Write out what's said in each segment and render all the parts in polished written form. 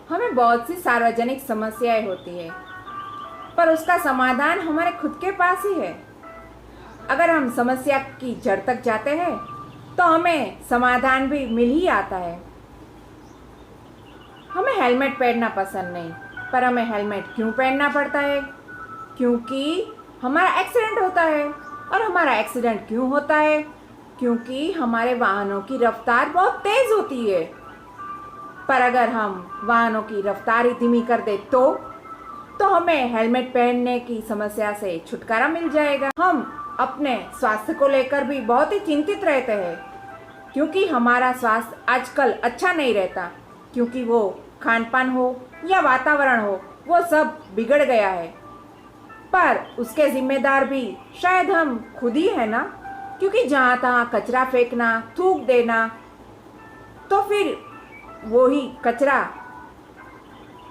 हमें बहुत सी सार्वजनिक समस्याएं होती है, पर उसका समाधान हमारे खुद के पास ही है। अगर हम समस्या की जड़ तक जाते हैं तो हमें समाधान भी मिल ही आता है। हमें हेलमेट पहनना पसंद नहीं, पर हमें हेलमेट क्यों पहनना पड़ता है? क्योंकि हमारा एक्सीडेंट होता है। और हमारा एक्सीडेंट क्यों होता है? क्योंकि हमारे वाहनों की रफ्तार बहुत तेज होती है। पर अगर हम वाहनों की रफ्तार ही धीमी कर दे तो हमें हेलमेट पहनने की समस्या से छुटकारा मिल जाएगा। हम अपने स्वास्थ्य को लेकर भी बहुत ही चिंतित रहते हैं, क्योंकि हमारा स्वास्थ्य आजकल अच्छा नहीं रहता, क्योंकि वो खान पान हो या वातावरण हो, वो सब बिगड़ गया है। पर उसके जिम्मेदार भी शायद हम खुद ही है ना, क्योंकि जहाँ तहाँ कचरा फेंकना, थूक देना, तो फिर वो ही कचरा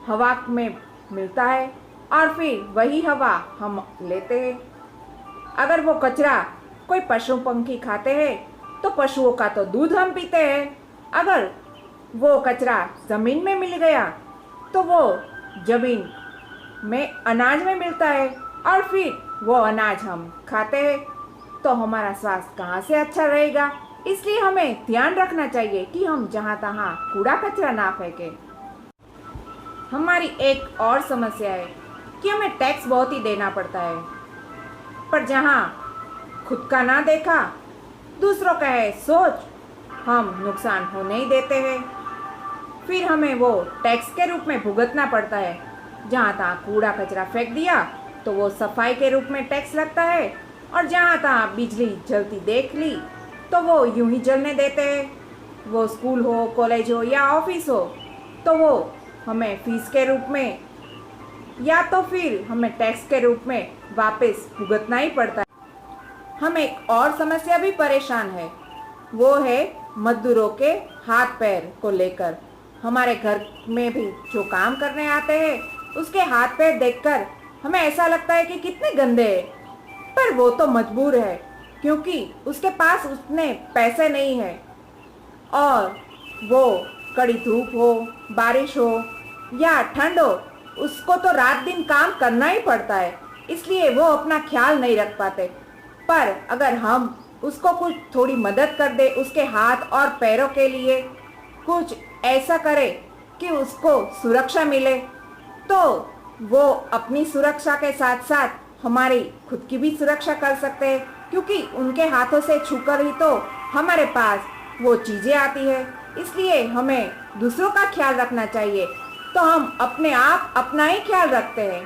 हवा में मिलता है और फिर वही हवा हम लेते हैं। अगर वो कचरा कोई पशु पंखी खाते हैं तो पशुओं का तो दूध हम पीते हैं। अगर वो कचरा ज़मीन में मिल गया तो वो ज़मीन में अनाज में मिलता है और फिर वो अनाज हम खाते हैं, तो हमारा स्वास्थ्य कहाँ से अच्छा रहेगा? इसलिए हमें ध्यान रखना चाहिए कि हम जहाँ तहाँ कूड़ा कचरा ना फेंकें। हमारी एक और समस्या है कि हमें टैक्स बहुत ही देना पड़ता है, पर जहाँ खुद का ना देखा दूसरों का है सोच, हम नुकसान होने ही देते हैं। फिर हमें वो टैक्स के रूप में भुगतना पड़ता है। जहाँ तहाँ कूड़ा कचरा फेंक दिया तो वो सफाई के रूप में टैक्स लगता है, और जहाँ तहाँ बिजली जलती देख ली तो वो यूं ही जलने देते हैं। वो स्कूल हो, कॉलेज हो या ऑफिस हो, तो वो हमें फीस के रूप में या तो फिर हमें टैक्स के रूप में वापस भुगतना ही पड़ता है। हम एक और समस्या भी परेशान है, वो है मजदूरों के हाथ पैर को लेकर। हमारे घर में भी जो काम करने आते हैं उसके हाथ पैर देखकर हमें ऐसा लगता है कि कितने गंदे हैं, पर वो तो मजबूर है, क्योंकि उसके पास उतने पैसे नहीं है और वो कड़ी धूप हो, बारिश हो या ठंड हो, उसको तो रात दिन काम करना ही पड़ता है, इसलिए वो अपना ख्याल नहीं रख पाते। पर अगर हम उसको कुछ थोड़ी मदद कर दे, उसके हाथ और पैरों के लिए कुछ ऐसा करे कि उसको सुरक्षा मिले, तो वो अपनी सुरक्षा के साथ साथ हमारी खुद की भी सुरक्षा कर सकते हैं, क्योंकि उनके हाथों से छूकर ही तो हमारे पास वो चीज़ें आती है। इसलिए हमें दूसरों का ख्याल रखना चाहिए, तो हम अपने आप अपना ही ख्याल रखते हैं।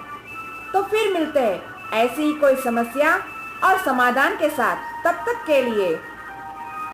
तो फिर मिलते हैं ऐसी ही कोई समस्या और समाधान के साथ। तब तक के लिए